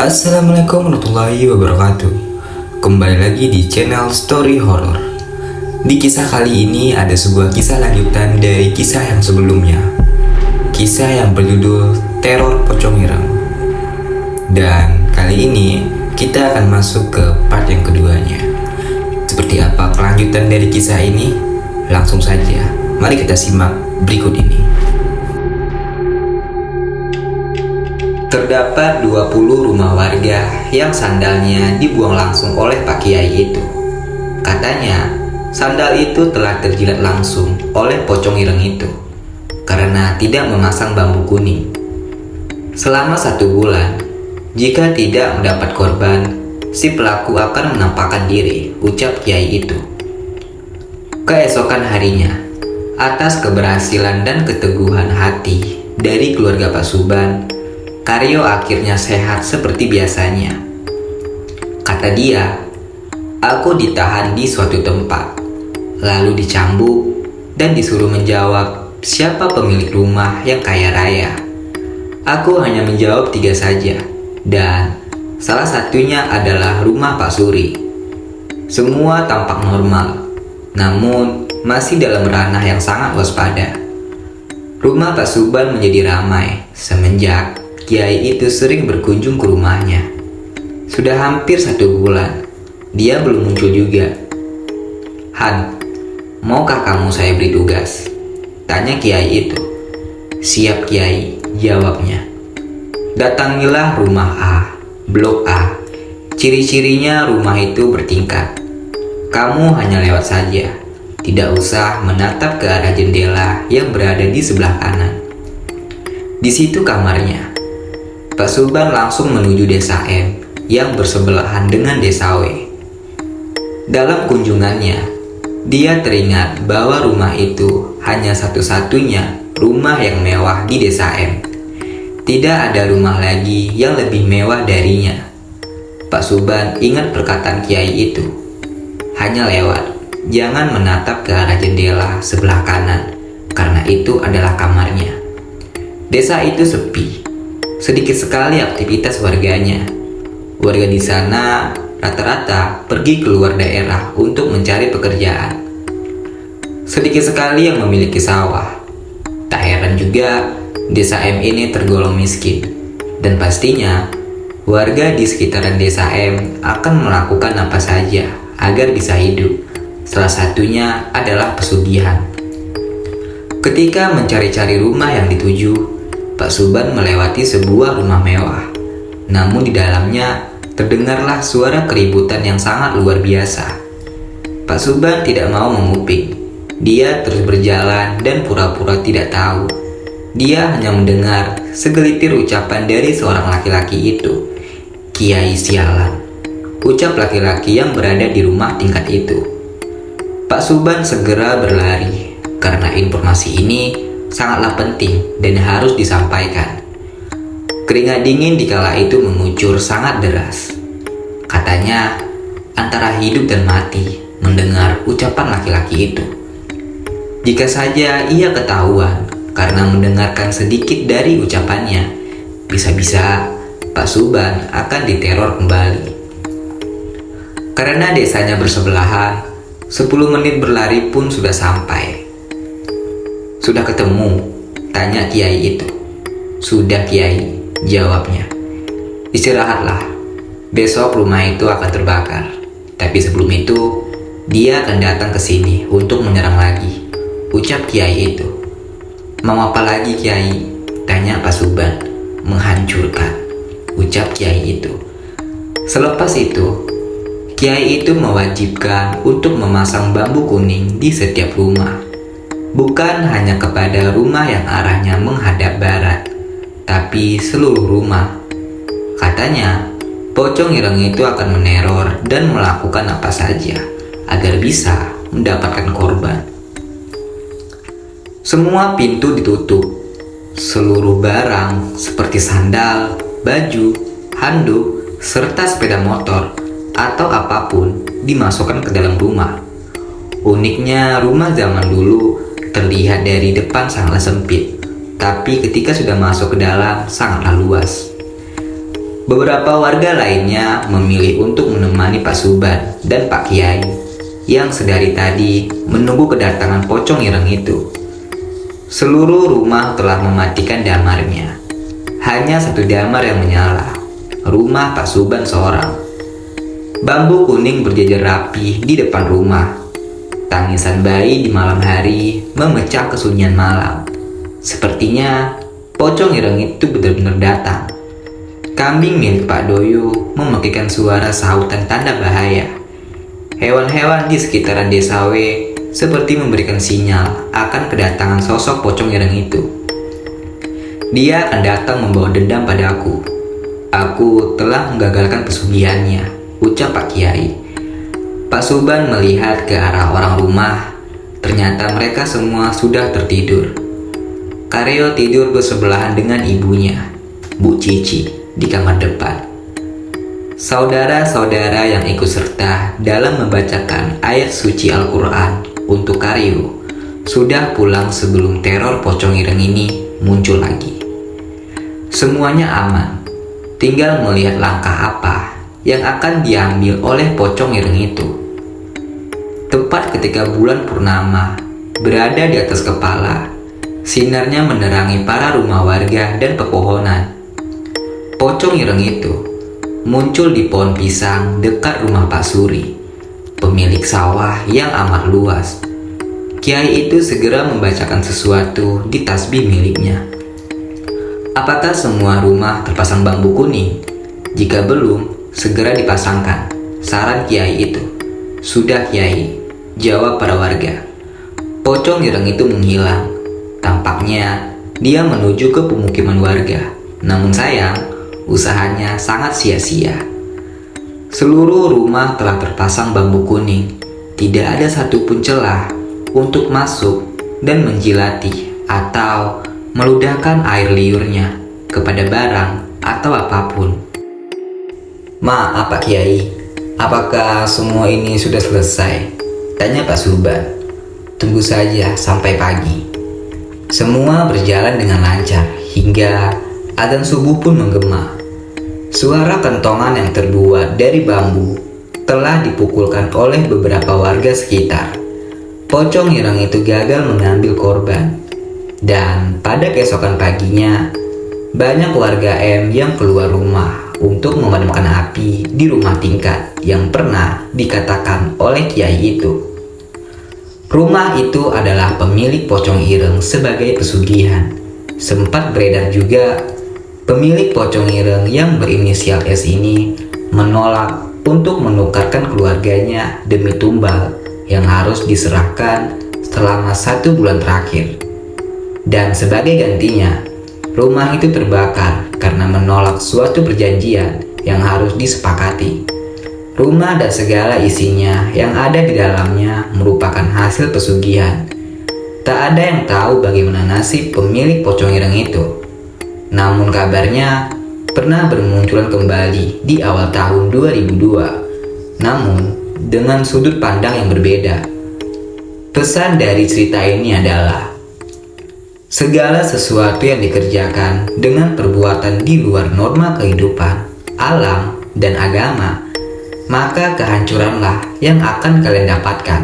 Assalamualaikum warahmatullahi wabarakatuh. Kembali lagi di channel Story Horror. Di kisah kali ini ada sebuah kisah lanjutan dari kisah yang sebelumnya. Kisah yang berjudul Teror Pocong Ireng. Dan kali ini kita akan masuk ke part yang keduanya. Seperti apa kelanjutan dari kisah ini? Langsung saja, mari kita simak berikut ini. Terdapat 20 rumah warga yang sandalnya dibuang langsung oleh Pak Kiai itu. Katanya, sandal itu telah terjilat langsung oleh pocong ireng itu karena tidak memasang bambu kuning. Selama 1 bulan, jika tidak mendapat korban, si pelaku akan menampakkan diri, ucap Kiai itu. Keesokan harinya, atas keberhasilan dan keteguhan hati dari keluarga Pak Suban, Karyo akhirnya sehat seperti biasanya. Kata dia, aku ditahan di suatu tempat, lalu dicambuk dan disuruh menjawab siapa pemilik rumah yang kaya raya. Aku hanya menjawab 3 saja, dan salah satunya adalah rumah Pak Suri. Semua tampak normal, namun masih dalam ranah yang sangat waspada. Rumah Pak Suban menjadi ramai semenjak Kiai itu sering berkunjung ke rumahnya. Sudah hampir 1 bulan, dia belum muncul juga. Han, maukah kamu saya beri tugas? Tanya Kiai itu. Siap Kiai, jawabnya. Datangilah rumah A, blok A. Ciri-cirinya rumah itu bertingkat. Kamu hanya lewat saja, tidak usah menatap ke arah jendela yang berada di sebelah kanan. Di situ kamarnya. Pak Suban langsung menuju desa M yang bersebelahan dengan desa W. Dalam kunjungannya, dia teringat bahwa rumah itu hanya satu-satunya rumah yang mewah di desa M. Tidak ada rumah lagi yang lebih mewah darinya. Pak Suban ingat perkataan Kiai itu. Hanya lewat, jangan menatap ke arah jendela sebelah kanan, karena itu adalah kamarnya. Desa itu sepi. Sedikit sekali aktivitas warganya. Warga di sana rata-rata pergi keluar daerah untuk mencari pekerjaan. Sedikit sekali yang memiliki sawah. Tak heran juga desa M ini tergolong miskin. Dan pastinya warga di sekitaran desa M akan melakukan apa saja agar bisa hidup. Salah satunya adalah pesugihan. Ketika mencari-cari rumah yang dituju, Pak Suban melewati sebuah rumah mewah. Namun di dalamnya terdengarlah suara keributan yang sangat luar biasa. Pak Suban tidak mau menguping. Dia terus berjalan dan pura-pura tidak tahu. Dia hanya mendengar segelitir ucapan dari seorang laki-laki itu. Kiai sialan, ucap laki-laki yang berada di rumah tingkat itu. Pak Suban segera berlari karena informasi ini sangatlah penting dan harus disampaikan. Keringat dingin di kala itu mengucur sangat deras. Katanya antara hidup dan mati mendengar ucapan laki-laki itu. Jika saja ia ketahuan karena mendengarkan sedikit dari ucapannya, bisa-bisa Pak Suban akan diteror kembali. Karena desanya bersebelahan, 10 menit berlari pun sudah sampai. Sudah ketemu? Tanya Kiai itu. Sudah Kiai, jawabnya. Istirahatlah. Besok rumah itu akan terbakar. Tapi sebelum itu, dia akan datang ke sini untuk menyerang lagi, ucap Kiai itu. Mau apa lagi Kiai? Tanya Pak Suban. Menghancurkan, ucap Kiai itu. Selepas itu, Kiai itu mewajibkan untuk memasang bambu kuning di setiap rumah. Bukan hanya kepada rumah yang arahnya menghadap barat, tapi seluruh rumah. Katanya, pocong ireng itu akan meneror dan melakukan apa saja agar bisa mendapatkan korban. Semua pintu ditutup. Seluruh barang seperti sandal, baju, handuk, serta sepeda motor atau apapun dimasukkan ke dalam rumah. Uniknya, rumah zaman dulu terlihat dari depan sangatlah sempit, tapi ketika sudah masuk ke dalam sangatlah luas. Beberapa warga lainnya memilih untuk menemani Pak Suban dan Pak Kiai yang sedari tadi menunggu kedatangan pocong ireng itu. Seluruh rumah telah mematikan damarnya. Hanya satu damar yang menyala, rumah Pak Suban seorang. Bambu kuning berjajar rapi di depan rumah. Tangisan bayi di malam hari memecah kesunyian malam. Sepertinya pocong ireng itu benar-benar datang. Kambing milik Pak Doyo memekikkan suara sahutan tanda bahaya. Hewan-hewan di sekitaran desa W seperti memberikan sinyal akan kedatangan sosok pocong ireng itu. Dia akan datang membawa dendam padaku. Aku telah menggagalkan pesugihannya, ucap Pak Kiai. Pak Suban melihat ke arah orang rumah. Ternyata mereka semua sudah tertidur. Karyo tidur bersebelahan dengan ibunya, Bu Cici, di kamar depan. Saudara-saudara yang ikut serta dalam membacakan ayat suci Al-Quran untuk Karyo sudah pulang sebelum teror pocong ireng ini muncul lagi. Semuanya aman, tinggal melihat langkah apa yang akan diambil oleh pocong ireng itu. Tepat ketika bulan purnama berada di atas kepala, sinarnya menerangi para rumah warga dan pepohonan. Pocong ireng itu muncul di pohon pisang dekat rumah Pak Suri, pemilik sawah yang amat luas. Kiai itu segera membacakan sesuatu di tasbih miliknya. Apakah semua rumah terpasang bambu kuning? Jika belum, segera dipasangkan, saran Kiai itu. Sudah Kiai, jawab para warga. Pocong ireng itu menghilang. Tampaknya dia menuju ke pemukiman warga. Namun sayang, usahanya sangat sia-sia. Seluruh rumah telah terpasang bambu kuning. Tidak ada satupun celah untuk masuk dan menjilati atau meludahkan air liurnya kepada barang atau apapun. Maaf Pak Kiai, apakah semua ini sudah selesai? Tanya Pak Suban. Tunggu saja sampai pagi. Semua berjalan dengan lancar hingga adzan subuh pun menggema. Suara kentongan yang terbuat dari bambu telah dipukulkan oleh beberapa warga sekitar. Pocong ireng itu gagal mengambil korban. Dan pada keesokan paginya, banyak warga M yang keluar rumah untuk memadamkan api di rumah tingkat yang pernah dikatakan oleh Kiai itu. Rumah itu adalah pemilik pocong ireng sebagai pesugihan. Sempat beredar juga pemilik pocong ireng yang berinisial S ini menolak untuk menukarkan keluarganya demi tumbal yang harus diserahkan selama 1 bulan terakhir. Dan sebagai gantinya, rumah itu terbakar karena menolak suatu perjanjian yang harus disepakati. Rumah dan segala isinya yang ada di dalamnya merupakan hasil pesugihan. Tak ada yang tahu bagaimana nasib pemilik pocong ireng itu. Namun kabarnya pernah bermunculan kembali di awal tahun 2002. Namun dengan sudut pandang yang berbeda. Pesan dari cerita ini adalah segala sesuatu yang dikerjakan dengan perbuatan di luar norma kehidupan, alam, dan agama, maka kehancuranlah yang akan kalian dapatkan.